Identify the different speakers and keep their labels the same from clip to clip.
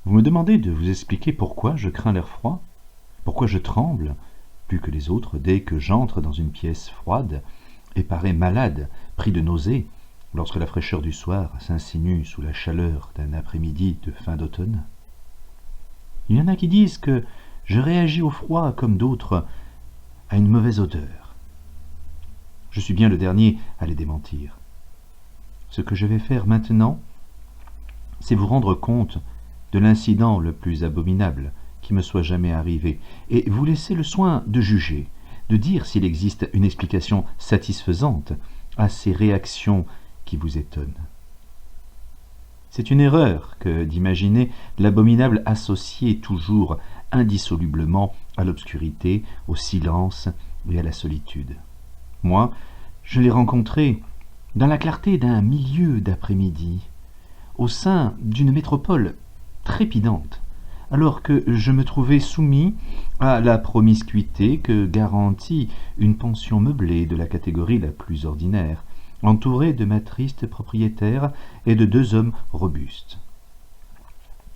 Speaker 1: Vous me demandez de vous expliquer pourquoi je crains l'air froid, pourquoi je tremble, plus que les autres, dès que j'entre dans une pièce froide, et parais malade, pris de nausées, lorsque la fraîcheur du soir s'insinue sous la chaleur d'un après-midi de fin d'automne. Il y en a qui disent que je réagis au froid comme d'autres à une mauvaise odeur. Je suis bien le dernier à les démentir. Ce que je vais faire maintenant, c'est vous rendre compte de l'incident le plus abominable qui me soit jamais arrivé, et vous laisser le soin de juger, de dire s'il existe une explication satisfaisante à ces réactions qui vous étonnent. C'est une erreur que d'imaginer l'abominable associé toujours indissolublement à l'obscurité, au silence et à la solitude. Moi, je l'ai rencontré dans la clarté d'un milieu d'après-midi, au sein d'une métropole trépidante, alors que je me trouvais soumis à la promiscuité que garantit une pension meublée de la catégorie la plus ordinaire, entouré de ma triste propriétaire et de 2 hommes robustes.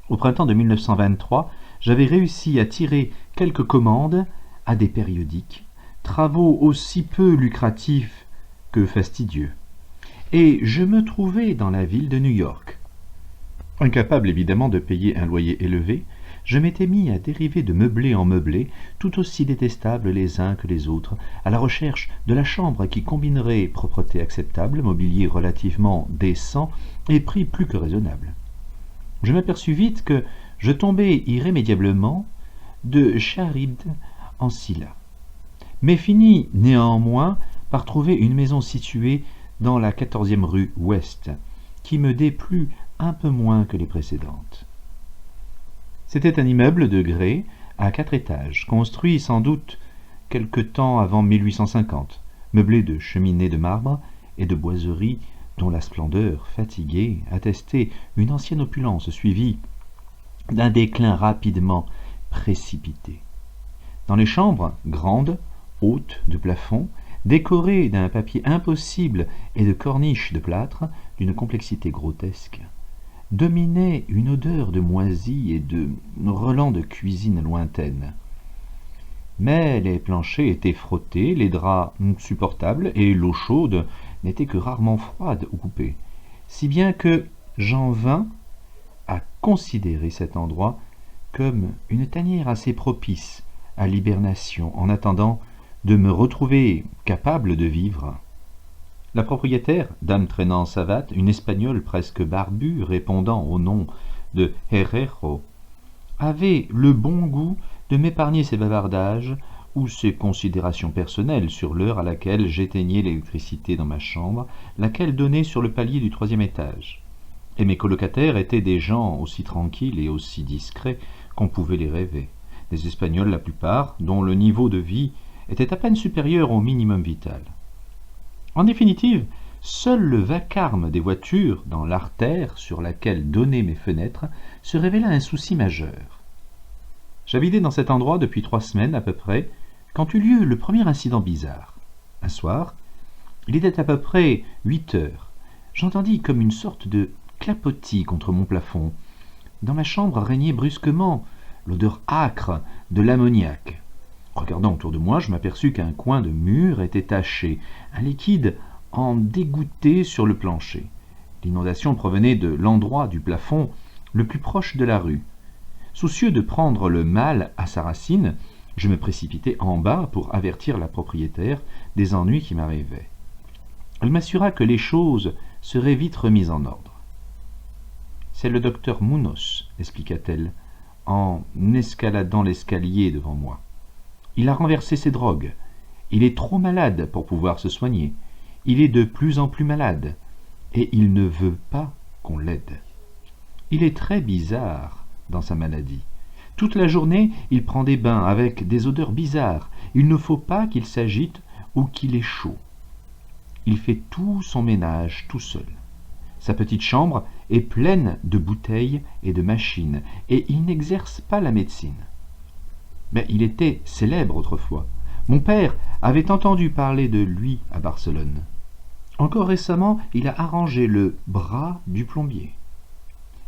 Speaker 1: Au printemps de 1923, j'avais réussi à tirer quelques commandes à des périodiques, travaux aussi peu lucratifs que fastidieux, et je me trouvais dans la ville de New York. Incapable évidemment de payer un loyer élevé, je m'étais mis à dériver de meublé en meublé, tout aussi détestables les uns que les autres, à la recherche de la chambre qui combinerait propreté acceptable, mobilier relativement décent et prix plus que raisonnable. Je m'aperçus vite que je tombais irrémédiablement de Charybde en Scylla, mais finis néanmoins par trouver une maison située dans la 14e rue Ouest, qui me déplut un peu moins que les précédentes. C'était un immeuble de grès à 4 étages, construit sans doute quelque temps avant 1850, meublé de cheminées de marbre et de boiseries dont la splendeur fatiguée attestait une ancienne opulence suivie d'un déclin rapidement précipité. Dans les chambres, grandes, hautes de plafond, décorées d'un papier impossible et de corniches de plâtre d'une complexité grotesque, dominait une odeur de moisi et de relents de cuisine lointaine. Mais les planchers étaient frottés, les draps supportables, et l'eau chaude n'était que rarement froide ou coupée, si bien que j'en vins à considérer cet endroit comme une tanière assez propice à l'hibernation, en attendant de me retrouver capable de vivre. La propriétaire, dame traînant savate, une espagnole presque barbue répondant au nom de Herrero, avait le bon goût de m'épargner ses bavardages ou ses considérations personnelles sur l'heure à laquelle j'éteignais l'électricité dans ma chambre, laquelle donnait sur le palier du 3e étage. Et mes colocataires étaient des gens aussi tranquilles et aussi discrets qu'on pouvait les rêver, des Espagnols la plupart, dont le niveau de vie était à peine supérieur au minimum vital. En définitive, seul le vacarme des voitures dans l'artère sur laquelle donnaient mes fenêtres se révéla un souci majeur. J'habitais dans cet endroit depuis 3 semaines à peu près, quand eut lieu le premier incident bizarre. Un soir, il était à peu près 8 heures. J'entendis comme une sorte de clapotis contre mon plafond. Dans ma chambre régnait brusquement l'odeur âcre de l'ammoniac. Regardant autour de moi, je m'aperçus qu'un coin de mur était taché, un liquide en dégouttait sur le plancher. L'inondation provenait de l'endroit du plafond le plus proche de la rue. Soucieux de prendre le mal à sa racine, je me précipitai en bas pour avertir la propriétaire des ennuis qui m'arrivaient. Elle m'assura que les choses seraient vite remises en ordre. « C'est le docteur Munoz, expliqua-t-elle, en escaladant l'escalier devant moi. Il a renversé ses drogues. Il est trop malade pour pouvoir se soigner. Il est de plus en plus malade. Et il ne veut pas qu'on l'aide. Il est très bizarre dans sa maladie. Toute la journée, il prend des bains avec des odeurs bizarres. Il ne faut pas qu'il s'agite ou qu'il ait chaud. Il fait tout son ménage tout seul. Sa petite chambre est pleine de bouteilles et de machines, et il n'exerce pas la médecine. Mais il était célèbre autrefois. Mon père avait entendu parler de lui à Barcelone. Encore récemment, il a arrangé le bras du plombier.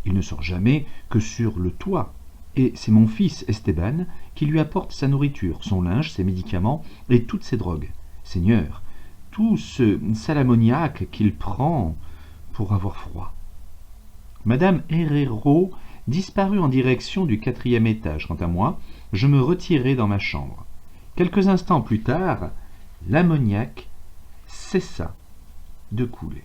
Speaker 1: Il ne sort jamais que sur le toit, et c'est mon fils Esteban qui lui apporte sa nourriture, son linge, ses médicaments et toutes ses drogues. Seigneur, tout ce salamoniaque qu'il prend pour avoir froid. Madame Herrero disparut en direction du 4e étage. Quant à moi, je me retirai dans ma chambre. Quelques instants plus tard, l'ammoniaque cessa de couler.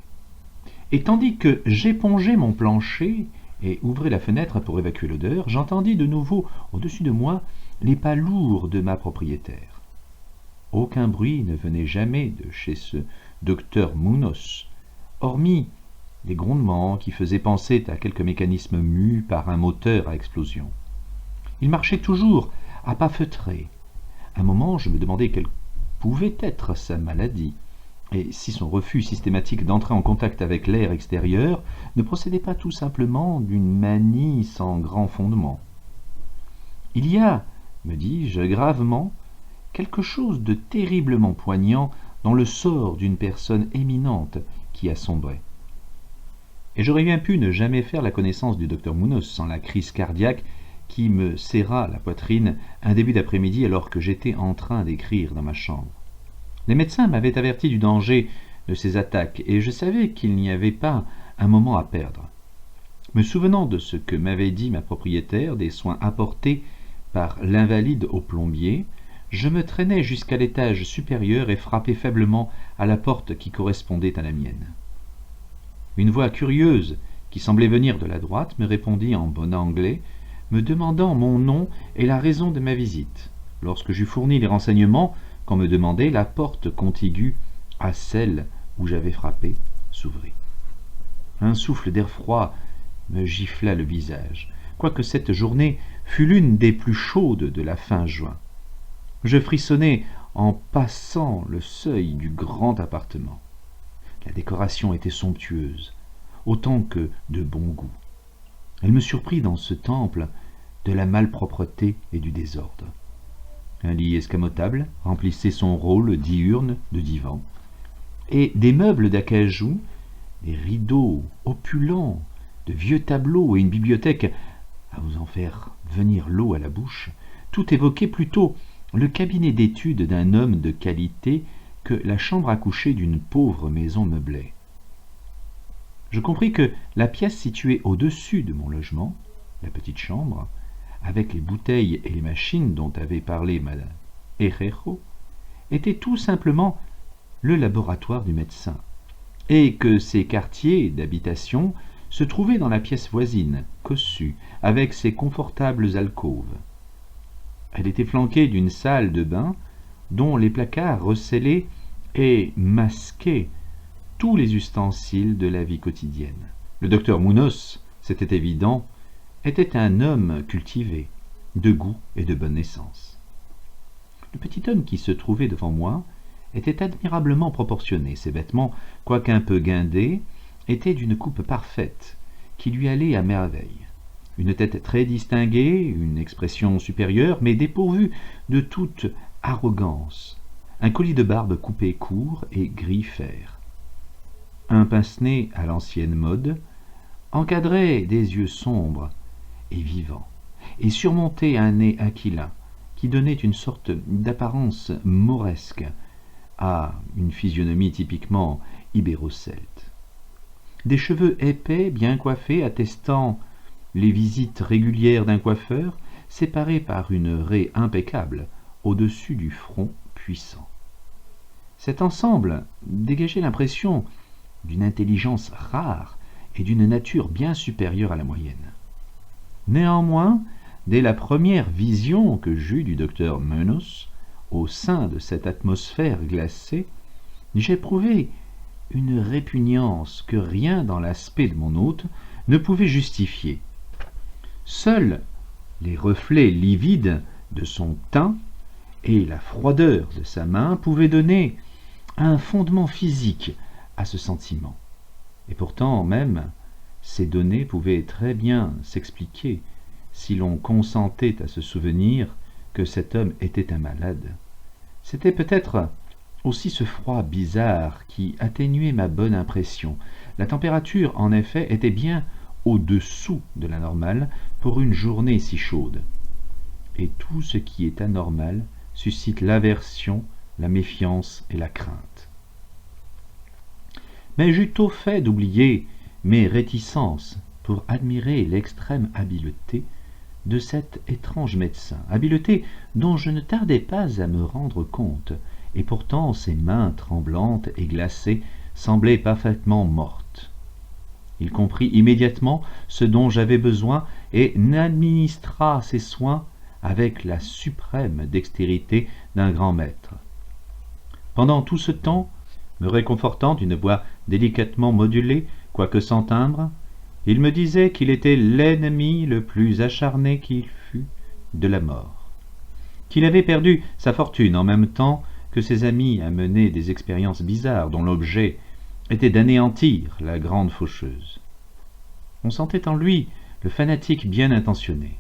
Speaker 1: Et tandis que j'épongeais mon plancher et ouvrais la fenêtre pour évacuer l'odeur, j'entendis de nouveau au-dessus de moi les pas lourds de ma propriétaire. Aucun bruit ne venait jamais de chez ce docteur Munoz, hormis les grondements qui faisaient penser à quelque mécanisme mu par un moteur à explosion. Il marchait toujours à pas feutrés. Un moment, je me demandais quelle pouvait être sa maladie, et si son refus systématique d'entrer en contact avec l'air extérieur ne procédait pas tout simplement d'une manie sans grand fondement. Il y a, me dis-je gravement, quelque chose de terriblement poignant dans le sort d'une personne éminente qui a sombré. Et j'aurais bien pu ne jamais faire la connaissance du docteur Munoz sans la crise cardiaque qui me serra la poitrine un début d'après-midi alors que j'étais en train d'écrire dans ma chambre. Les médecins m'avaient averti du danger de ces attaques et je savais qu'il n'y avait pas un moment à perdre. Me souvenant de ce que m'avait dit ma propriétaire des soins apportés par l'invalide au plombier, je me traînai jusqu'à l'étage supérieur et frappai faiblement à la porte qui correspondait à la mienne. Une voix curieuse, qui semblait venir de la droite, me répondit en bon anglais, me demandant mon nom et la raison de ma visite. Lorsque j'eus fourni les renseignements qu'on me demandait, la porte contiguë à celle où j'avais frappé s'ouvrit. Un souffle d'air froid me gifla le visage, quoique cette journée fût l'une des plus chaudes de la fin juin. Je frissonnai en passant le seuil du grand appartement. La décoration était somptueuse, autant que de bon goût. Elle me surprit dans ce temple de la malpropreté et du désordre. Un lit escamotable remplissait son rôle diurne de divan, et des meubles d'acajou, des rideaux opulents, de vieux tableaux et une bibliothèque à vous en faire venir l'eau à la bouche, tout évoquait plutôt le cabinet d'études d'un homme de qualité que la chambre à coucher d'une pauvre maison meublée. Je compris que la pièce située au-dessus de mon logement, la petite chambre, avec les bouteilles et les machines dont avait parlé Madame Herrero, était tout simplement le laboratoire du médecin, et que ses quartiers d'habitation se trouvaient dans la pièce voisine, cossue, avec ses confortables alcôves. Elle était flanquée d'une salle de bain dont les placards recelaient et masquaient tous les ustensiles de la vie quotidienne. Le docteur Munoz, c'était évident, était un homme cultivé, de goût et de bonne naissance. Le petit homme qui se trouvait devant moi était admirablement proportionné. Ses vêtements, quoique un peu guindés, étaient d'une coupe parfaite, qui lui allait à merveille. Une tête très distinguée, une expression supérieure, mais dépourvue de toute arrogance, un collier de barbe coupé court et gris fer. Un pince-nez à l'ancienne mode encadrait des yeux sombres et vivants, et surmontait un nez aquilin qui donnait une sorte d'apparence mauresque à une physionomie typiquement ibéro-celte. Des cheveux épais, bien coiffés, attestant les visites régulières d'un coiffeur, séparés par une raie impeccable au-dessus du front puissant. Cet ensemble dégageait l'impression d'une intelligence rare et d'une nature bien supérieure à la moyenne. Néanmoins, dès la première vision que j'eus du docteur Munoz, au sein de cette atmosphère glacée, j'éprouvai une répugnance que rien dans l'aspect de mon hôte ne pouvait justifier. Seuls les reflets livides de son teint et la froideur de sa main pouvaient donner un fondement physique à ce sentiment. Et pourtant même, ces données pouvaient très bien s'expliquer si l'on consentait à se souvenir que cet homme était un malade. C'était peut-être aussi ce froid bizarre qui atténuait ma bonne impression. La température, en effet, était bien au-dessous de la normale pour une journée si chaude. Et tout ce qui est anormal suscite l'aversion, la méfiance et la crainte. Mais j'eus tôt fait d'oublier mes réticences pour admirer l'extrême habileté de cet étrange médecin, habileté dont je ne tardais pas à me rendre compte, et pourtant ses mains tremblantes et glacées semblaient parfaitement mortes. Il comprit immédiatement ce dont j'avais besoin et n'administra ses soins avec la suprême dextérité d'un grand maître. Pendant tout ce temps, me réconfortant d'une voix délicatement modulée, quoique sans timbre, il me disait qu'il était l'ennemi le plus acharné qu'il fût de la mort, qu'il avait perdu sa fortune en même temps que ses amis à mener des expériences bizarres dont l'objet était d'anéantir la grande faucheuse. On sentait en lui le fanatique bien intentionné.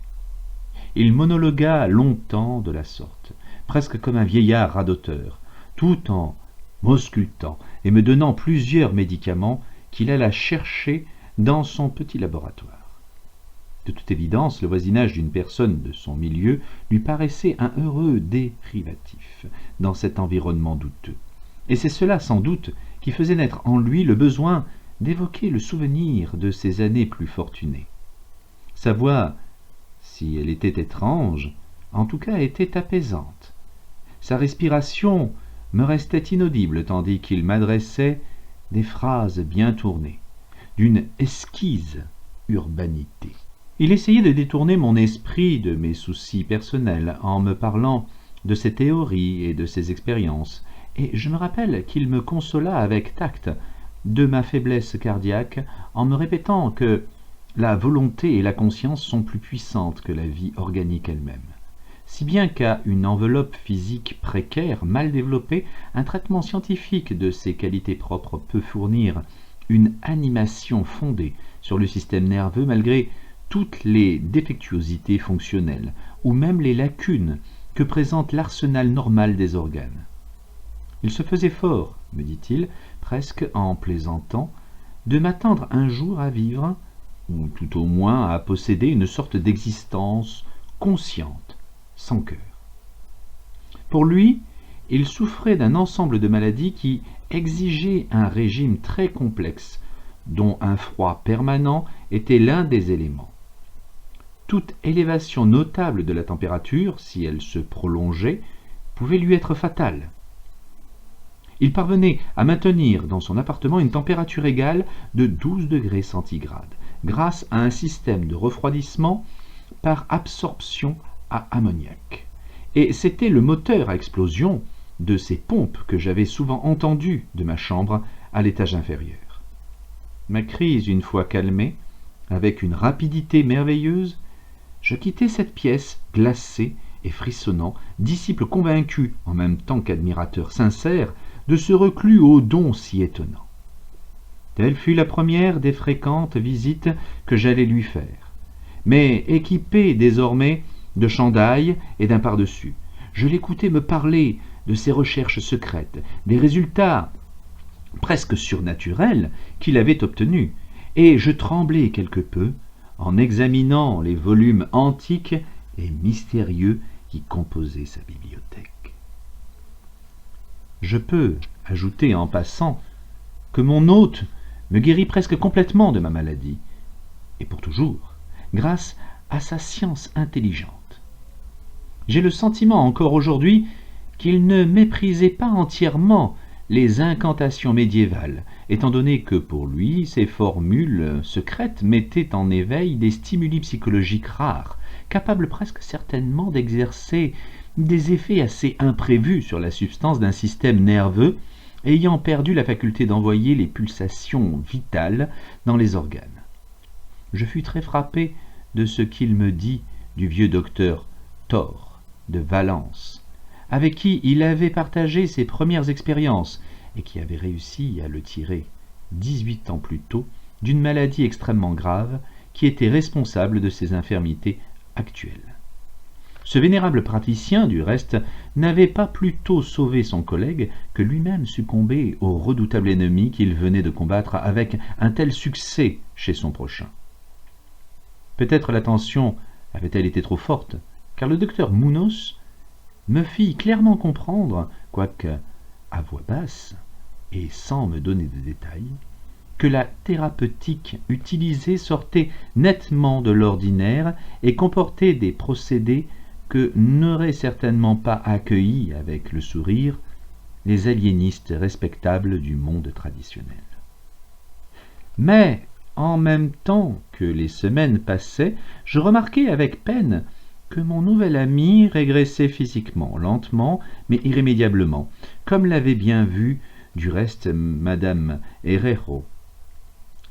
Speaker 1: Il monologua longtemps de la sorte, presque comme un vieillard radoteur, tout en m'auscultant et me donnant plusieurs médicaments qu'il alla chercher dans son petit laboratoire. De toute évidence, le voisinage d'une personne de son milieu lui paraissait un heureux dérivatif dans cet environnement douteux. Et c'est cela, sans doute, qui faisait naître en lui le besoin d'évoquer le souvenir de ses années plus fortunées. Sa voix, si elle était étrange, en tout cas était apaisante. Sa respiration me restait inaudible tandis qu'il m'adressait des phrases bien tournées, d'une exquise urbanité. Il essayait de détourner mon esprit de mes soucis personnels en me parlant de ses théories et de ses expériences, et je me rappelle qu'il me consola avec tact de ma faiblesse cardiaque en me répétant que la volonté et la conscience sont plus puissantes que la vie organique elle-même, si bien qu'à une enveloppe physique précaire, mal développée, un traitement scientifique de ses qualités propres peut fournir une animation fondée sur le système nerveux malgré toutes les défectuosités fonctionnelles ou même les lacunes que présente l'arsenal normal des organes. Il se faisait fort, me dit-il, presque en plaisantant, de m'attendre un jour à vivre, ou tout au moins à posséder une sorte d'existence consciente, sans cœur. Pour lui, il souffrait d'un ensemble de maladies qui exigeaient un régime très complexe, dont un froid permanent était l'un des éléments. Toute élévation notable de la température, si elle se prolongeait, pouvait lui être fatale. Il parvenait à maintenir dans son appartement une température égale de 12 degrés centigrades, grâce à un système de refroidissement par absorption à ammoniac. Et c'était le moteur à explosion de ces pompes que j'avais souvent entendues de ma chambre à l'étage inférieur. Ma crise une fois calmée, avec une rapidité merveilleuse, je quittai cette pièce glacée et frissonnant, disciple convaincu en même temps qu'admirateur sincère de ce reclus au don si étonnant. Telle fut la première des fréquentes visites que j'allais lui faire. Mais équipé désormais de chandail et d'un pardessus, je l'écoutais me parler de ses recherches secrètes, des résultats presque surnaturels qu'il avait obtenus, et je tremblais quelque peu en examinant les volumes antiques et mystérieux qui composaient sa bibliothèque. Je peux ajouter en passant que mon hôte me guérit presque complètement de ma maladie, et pour toujours, grâce à sa science intelligente. J'ai le sentiment encore aujourd'hui qu'il ne méprisait pas entièrement les incantations médiévales, étant donné que pour lui, ces formules secrètes mettaient en éveil des stimuli psychologiques rares, capables presque certainement d'exercer des effets assez imprévus sur la substance d'un système nerveux ayant perdu la faculté d'envoyer les pulsations vitales dans les organes. Je fus très frappé de ce qu'il me dit du vieux docteur Thor de Valence, avec qui il avait partagé ses premières expériences et qui avait réussi à le tirer 18 ans plus tôt d'une maladie extrêmement grave qui était responsable de ses infirmités actuelles. Ce vénérable praticien, du reste, n'avait pas plus tôt sauvé son collègue que lui-même succombé au redoutable ennemi qu'il venait de combattre avec un tel succès chez son prochain. Peut-être la tension avait-elle été trop forte, car le docteur Mounos me fit clairement comprendre, quoique à voix basse et sans me donner de détails, que la thérapeutique utilisée sortait nettement de l'ordinaire et comportait des procédés que n'auraient certainement pas accueillis avec le sourire les aliénistes respectables du monde traditionnel. Mais, en même temps que les semaines passaient, je remarquai avec peine que mon nouvel ami régressait physiquement, lentement, mais irrémédiablement, comme l'avait bien vu du reste Madame Herrero.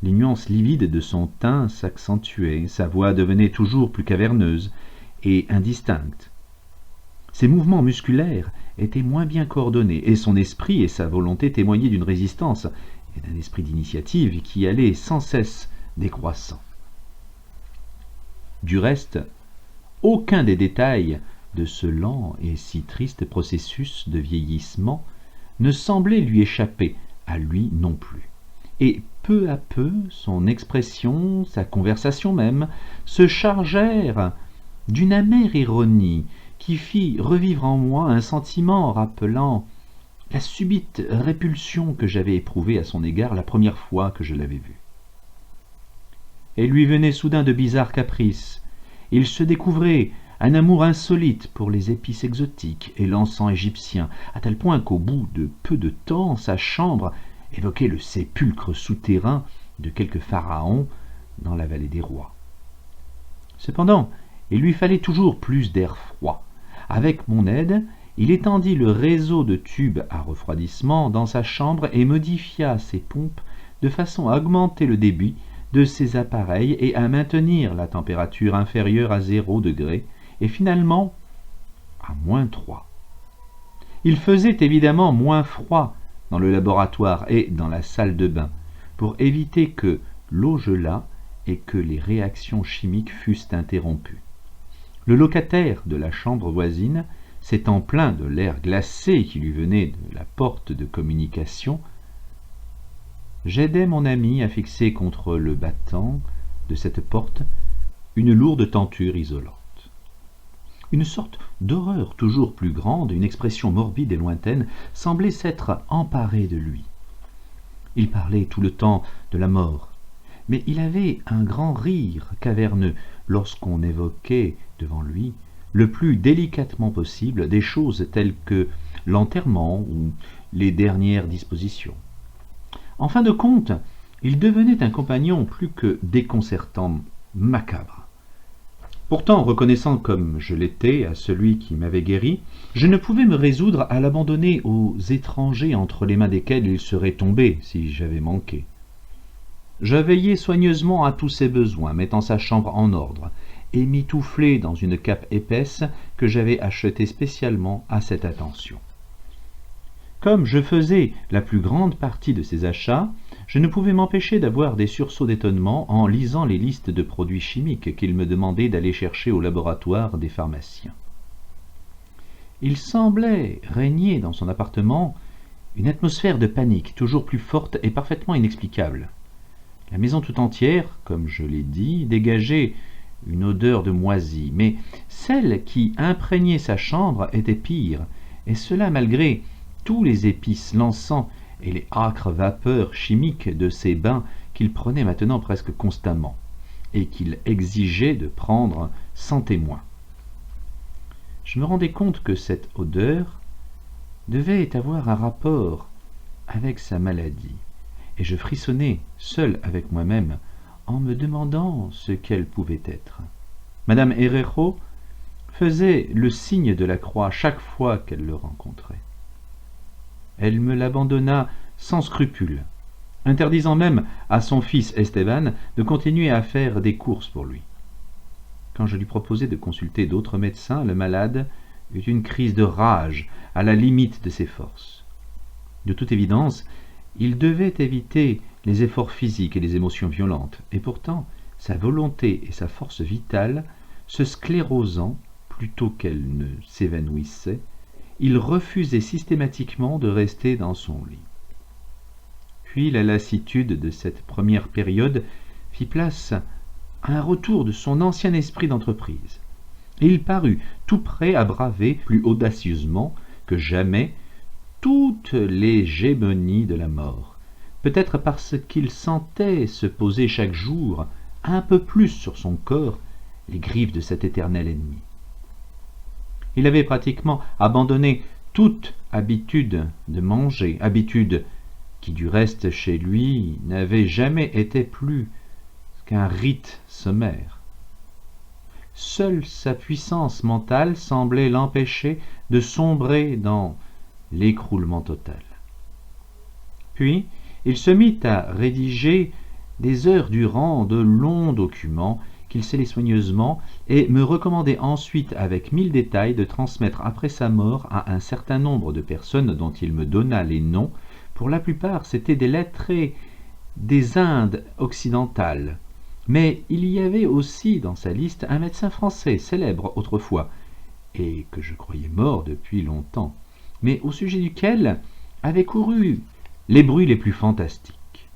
Speaker 1: Les nuances livides de son teint s'accentuaient, sa voix devenait toujours plus caverneuse et indistincte. Ses mouvements musculaires étaient moins bien coordonnés, et son esprit et sa volonté témoignaient d'une résistance et d'un esprit d'initiative qui allait sans cesse décroissant. Du reste, aucun des détails de ce lent et si triste processus de vieillissement ne semblait lui échapper, à lui non plus. Et peu à peu, son expression, sa conversation même, se chargèrent d'une amère ironie qui fit revivre en moi un sentiment rappelant la subite répulsion que j'avais éprouvée à son égard la première fois que je l'avais vu. Et lui venait soudain de bizarres caprices. Il se découvrait un amour insolite pour les épices exotiques et l'encens égyptien, à tel point qu'au bout de peu de temps, sa chambre évoquait le sépulcre souterrain de quelque pharaon dans la vallée des rois. Cependant, il lui fallait toujours plus d'air froid. Avec mon aide, il étendit le réseau de tubes à refroidissement dans sa chambre et modifia ses pompes de façon à augmenter le débit de ses appareils et à maintenir la température inférieure à 0 degré et finalement à -3. Il faisait évidemment moins froid dans le laboratoire et dans la salle de bain pour éviter que l'eau gelât et que les réactions chimiques fussent interrompues. Le locataire de la chambre voisine, s'étant plaint de l'air glacé qui lui venait de la porte de communication, j'aidai mon ami à fixer contre le battant de cette porte une lourde tenture isolante. Une sorte d'horreur toujours plus grande, une expression morbide et lointaine, semblait s'être emparée de lui. Il parlait tout le temps de la mort, mais il avait un grand rire caverneux lorsqu'on évoquait devant lui le plus délicatement possible des choses telles que l'enterrement ou les dernières dispositions. En fin de compte, il devenait un compagnon plus que déconcertant, macabre. Pourtant, reconnaissant comme je l'étais à celui qui m'avait guéri, je ne pouvais me résoudre à l'abandonner aux étrangers entre les mains desquels il serait tombé si j'avais manqué. Je veillai soigneusement à tous ses besoins, mettant sa chambre en ordre, et mitouflé dans une cape épaisse que j'avais achetée spécialement à cette attention. Comme je faisais la plus grande partie de ces achats, je ne pouvais m'empêcher d'avoir des sursauts d'étonnement en lisant les listes de produits chimiques qu'il me demandait d'aller chercher au laboratoire des pharmaciens. Il semblait régner dans son appartement une atmosphère de panique toujours plus forte et parfaitement inexplicable. La maison tout entière, comme je l'ai dit, dégageait une odeur de moisi, mais celle qui imprégnait sa chambre était pire, et cela malgré tous les épices, l'encens et les âcres vapeurs chimiques de ces bains qu'il prenait maintenant presque constamment, et qu'il exigeait de prendre sans témoin. Je me rendais compte que cette odeur devait avoir un rapport avec sa maladie, et je frissonnais seul avec moi-même en me demandant ce qu'elle pouvait être. Madame Herrero faisait le signe de la croix chaque fois qu'elle le rencontrait. Elle me l'abandonna sans scrupule, interdisant même à son fils Esteban de continuer à faire des courses pour lui. Quand je lui proposai de consulter d'autres médecins, le malade eut une crise de rage à la limite de ses forces. De toute évidence, il devait éviter les efforts physiques et les émotions violentes, et pourtant sa volonté et sa force vitale se sclérosant plutôt qu'elle ne s'évanouissait, il refusait systématiquement de rester dans son lit. Puis la lassitude de cette première période fit place un retour de son ancien esprit d'entreprise. Et il parut tout prêt à braver plus audacieusement que jamais toutes les gémonies de la mort, peut-être parce qu'il sentait se poser chaque jour un peu plus sur son corps les griffes de cet éternel ennemi. Il avait pratiquement abandonné toute habitude de manger, habitude qui du reste chez lui n'avait jamais été plus qu'un rite sommaire. Seule sa puissance mentale semblait l'empêcher de sombrer dans l'écroulement total. Puis, il se mit à rédiger des heures durant de longs documents qu'il scellait soigneusement et me recommandait ensuite avec 1000 détails de transmettre après sa mort à un certain nombre de personnes dont il me donna les noms. Pour la plupart, c'étaient des lettrés des Indes occidentales. Mais il y avait aussi dans sa liste un médecin français célèbre autrefois, et que je croyais mort depuis longtemps, mais au sujet duquel avaient couru les bruits les plus fantastiques.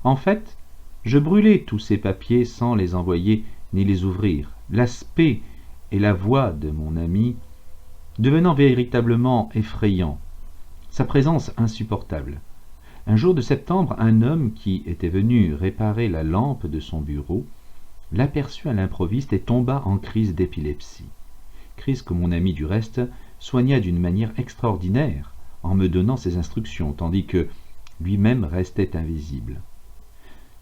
Speaker 1: En fait, je brûlai tous ces papiers sans les envoyer ni les ouvrir, l'aspect et la voix de mon ami devenant véritablement effrayants, sa présence insupportable. Un jour de septembre, un homme qui était venu réparer la lampe de son bureau l'aperçut à l'improviste et tomba en crise d'épilepsie. Crise que mon ami du reste soigna d'une manière extraordinaire en me donnant ses instructions, tandis que lui-même restait invisible.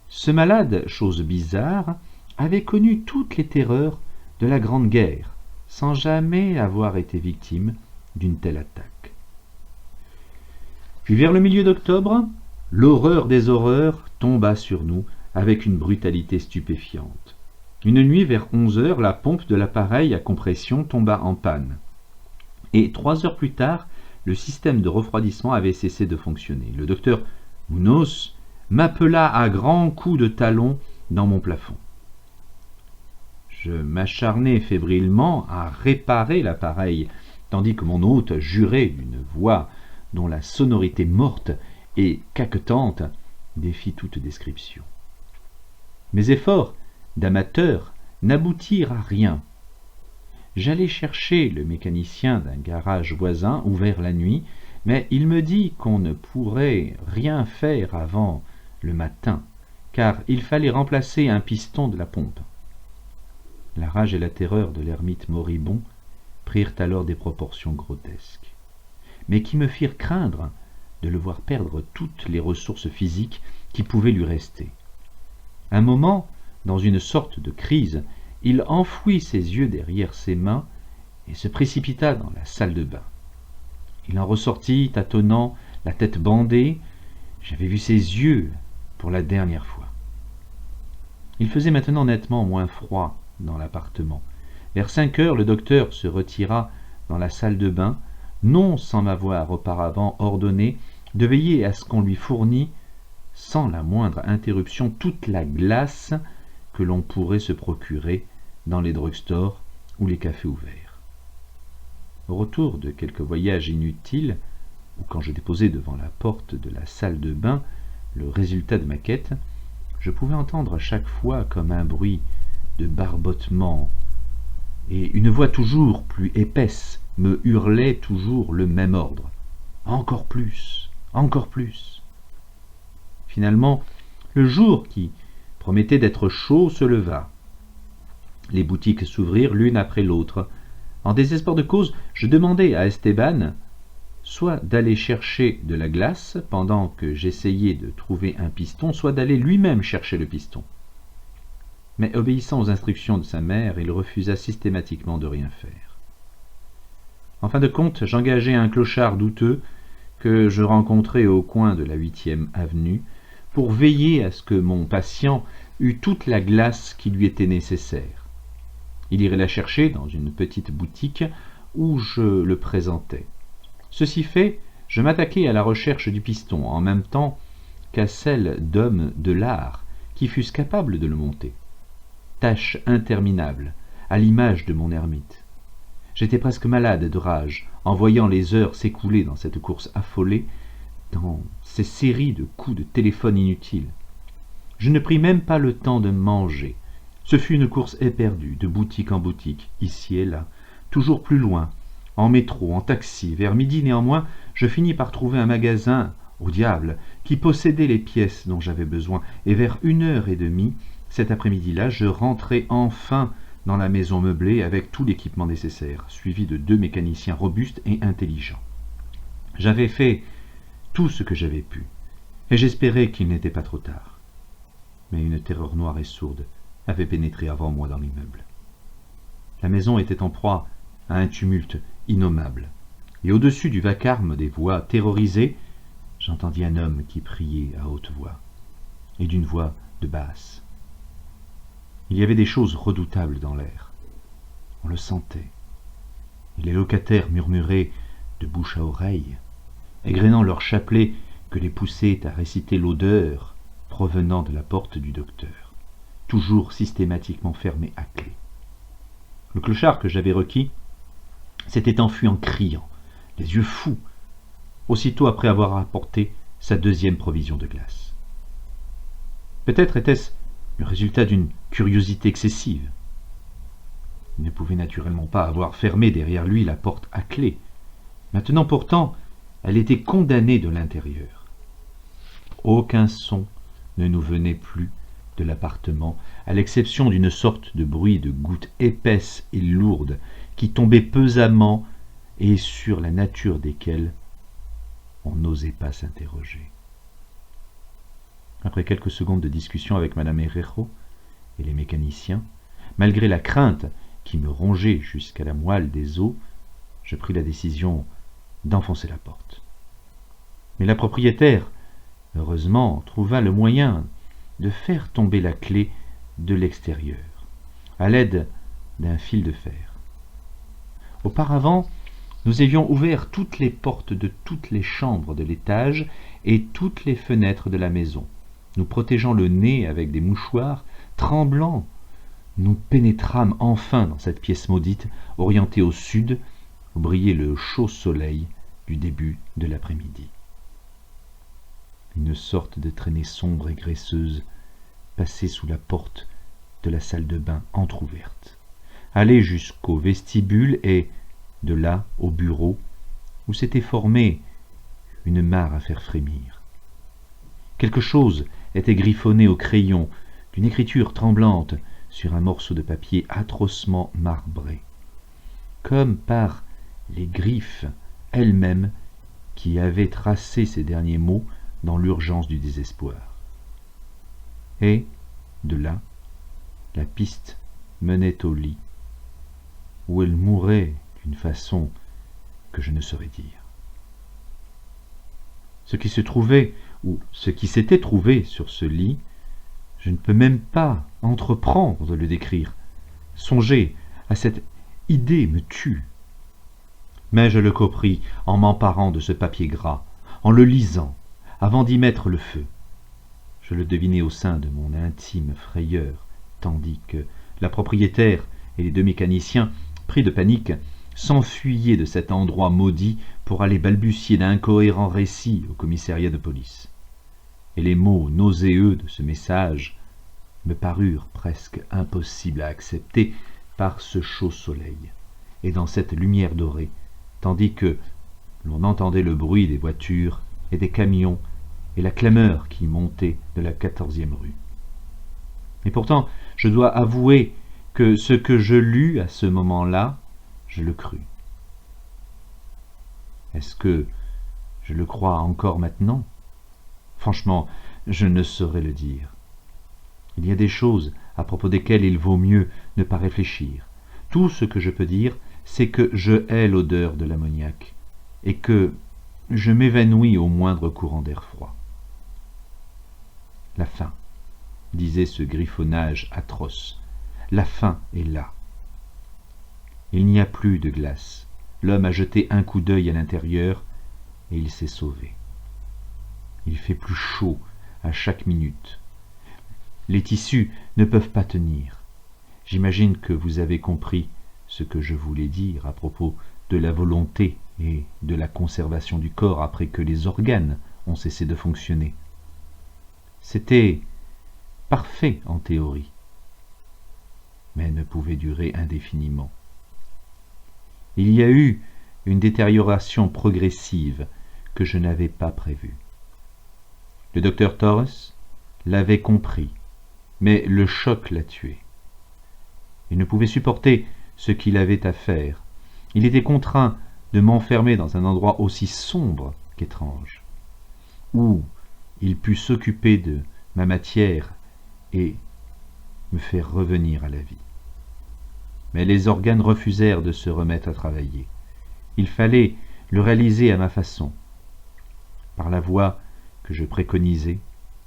Speaker 1: Ce malade, chose bizarre, avait connu toutes les terreurs de la Grande Guerre, sans jamais avoir été victime d'une telle attaque. Puis vers le milieu d'octobre, l'horreur des horreurs tomba sur nous avec une brutalité stupéfiante. Une nuit vers 11 heures, la pompe de l'appareil à compression tomba en panne. Et 3 heures plus tard, le système de refroidissement avait cessé de fonctionner. Le docteur Munoz m'appela à grands coups de talon dans mon plafond. Je m'acharnai fébrilement à réparer l'appareil, tandis que mon hôte jurait d'une voix dont la sonorité morte et caquetante défie toute description. Mes efforts d'amateur n'aboutirent à rien. J'allai chercher le mécanicien d'un garage voisin ouvert la nuit, mais il me dit qu'on ne pourrait rien faire avant le matin, car il fallait remplacer un piston de la pompe. La rage et la terreur de l'ermite moribond prirent alors des proportions grotesques, mais qui me firent craindre de le voir perdre toutes les ressources physiques qui pouvaient lui rester. Un moment, dans une sorte de crise, il enfouit ses yeux derrière ses mains et se précipita dans la salle de bain. Il en ressortit tâtonnant, la tête bandée. J'avais vu ses yeux pour la dernière fois. Il faisait maintenant nettement moins froid dans l'appartement. Vers 5 heures, le docteur se retira dans la salle de bain, non sans m'avoir auparavant ordonné de veiller à ce qu'on lui fournît, sans la moindre interruption, toute la glace que l'on pourrait se procurer dans les drugstores ou les cafés ouverts. Au retour de quelques voyages inutiles, ou quand je déposais devant la porte de la salle de bain le résultat de ma quête, je pouvais entendre chaque fois comme un bruit de barbotement, et une voix toujours plus épaisse me hurlait toujours le même ordre. Encore plus, encore plus. Finalement, le jour qui promettait d'être chaud se leva. Les boutiques s'ouvrirent l'une après l'autre. En désespoir de cause, je demandai à Esteban soit d'aller chercher de la glace pendant que j'essayais de trouver un piston, soit d'aller lui-même chercher le piston. Mais obéissant aux instructions de sa mère, il refusa systématiquement de rien faire. En fin de compte, j'engageai un clochard douteux que je rencontrai au coin de la 8e avenue pour veiller à ce que mon patient eût toute la glace qui lui était nécessaire. Il irait la chercher dans une petite boutique où je le présentais. Ceci fait, je m'attaquai à la recherche du piston en même temps qu'à celle d'hommes de l'art qui fussent capables de le monter. Tâche interminable, à l'image de mon ermite. J'étais presque malade de rage en voyant les heures s'écouler dans cette course affolée, dans ces séries de coups de téléphone inutiles. Je ne pris même pas le temps de manger. Ce fut une course éperdue, de boutique en boutique, ici et là, toujours plus loin, en métro, en taxi. Vers midi néanmoins, je finis par trouver un magasin, au diable, qui possédait les pièces dont j'avais besoin, et vers 1h30, cet après-midi-là, je rentrai enfin dans la maison meublée avec tout l'équipement nécessaire, suivi de 2 mécaniciens robustes et intelligents. J'avais fait tout ce que j'avais pu, et j'espérais qu'il n'était pas trop tard. Mais une terreur noire et sourde avait pénétré avant moi dans l'immeuble. La maison était en proie à un tumulte innommable, et au-dessus du vacarme des voix terrorisées, j'entendis un homme qui priait à haute voix, et d'une voix de basse. Il y avait des choses redoutables dans l'air. On le sentait. Et les locataires murmuraient de bouche à oreille, égrenant leurs chapelets que les poussait à réciter l'odeur provenant de la porte du docteur, toujours systématiquement fermée à clé. Le clochard que j'avais requis s'était enfui en criant, les yeux fous, aussitôt après avoir apporté sa 2e provision de glace. Peut-être était-ce le résultat d'une curiosité excessive. Il ne pouvait naturellement pas avoir fermé derrière lui la porte à clé. Maintenant pourtant, elle était condamnée de l'intérieur. Aucun son ne nous venait plus de l'appartement, à l'exception d'une sorte de bruit de gouttes épaisses et lourdes qui tombaient pesamment et sur la nature desquelles on n'osait pas s'interroger. Après quelques secondes de discussion avec Madame Herrero et les mécaniciens, malgré la crainte qui me rongeait jusqu'à la moelle des os, je pris la décision d'enfoncer la porte. Mais la propriétaire, heureusement, trouva le moyen de faire tomber la clé de l'extérieur, à l'aide d'un fil de fer. Auparavant, nous avions ouvert toutes les portes de toutes les chambres de l'étage et toutes les fenêtres de la maison. Nous protégeant le nez avec des mouchoirs, tremblants, nous pénétrâmes enfin dans cette pièce maudite, orientée au sud, où brillait le chaud soleil du début de l'après-midi. Une sorte de traînée sombre et graisseuse passait sous la porte de la salle de bain entr'ouverte, allait jusqu'au vestibule et, de là, au bureau, où s'était formée une mare à faire frémir. Quelque chose était griffonné au crayon, d'une écriture tremblante, sur un morceau de papier atrocement marbré, comme par les griffes elles-mêmes qui avaient tracé ces derniers mots dans l'urgence du désespoir. Et, de là, la piste menait au lit, où elle mourait d'une façon que je ne saurais dire. Ce qui se trouvait, ou ce qui s'était trouvé sur ce lit, je ne peux même pas entreprendre de le décrire. Songer à cette idée me tue. Mais je le compris en m'emparant de ce papier gras, en le lisant, avant d'y mettre le feu. Je le devinais au sein de mon intime frayeur, tandis que la propriétaire et les 2 mécaniciens, pris de panique, s'enfuyaient de cet endroit maudit pour aller balbutier d'incohérents récits au commissariat de police. Et les mots nauséeux de ce message me parurent presque impossibles à accepter par ce chaud soleil, et dans cette lumière dorée, tandis que l'on entendait le bruit des voitures et des camions et la clameur qui montait de la 14e rue. Et pourtant, je dois avouer que ce que je lus à ce moment-là, je le crus. Est-ce que je le crois encore maintenant? Franchement, je ne saurais le dire. Il y a des choses à propos desquelles il vaut mieux ne pas réfléchir. Tout ce que je peux dire, c'est que je hais l'odeur de l'ammoniac et que je m'évanouis au moindre courant d'air froid. La faim, disait ce griffonnage atroce. La faim est là. Il n'y a plus de glace. L'homme a jeté un coup d'œil à l'intérieur et il s'est sauvé. Il fait plus chaud à chaque minute. Les tissus ne peuvent pas tenir. J'imagine que vous avez compris ce que je voulais dire à propos de la volonté et de la conservation du corps après que les organes ont cessé de fonctionner. C'était parfait en théorie, mais ne pouvait durer indéfiniment. Il y a eu une détérioration progressive que je n'avais pas prévue. Le docteur Torres l'avait compris, mais le choc l'a tué. Il ne pouvait supporter ce qu'il avait à faire. Il était contraint de m'enfermer dans un endroit aussi sombre qu'étrange, où il put s'occuper de ma matière et me faire revenir à la vie. Mais les organes refusèrent de se remettre à travailler. Il fallait le réaliser à ma façon, par la voie que je préconisais,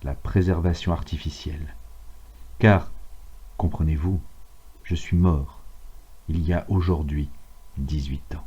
Speaker 1: la préservation artificielle. Car, comprenez-vous, je suis mort il y a aujourd'hui 18 ans.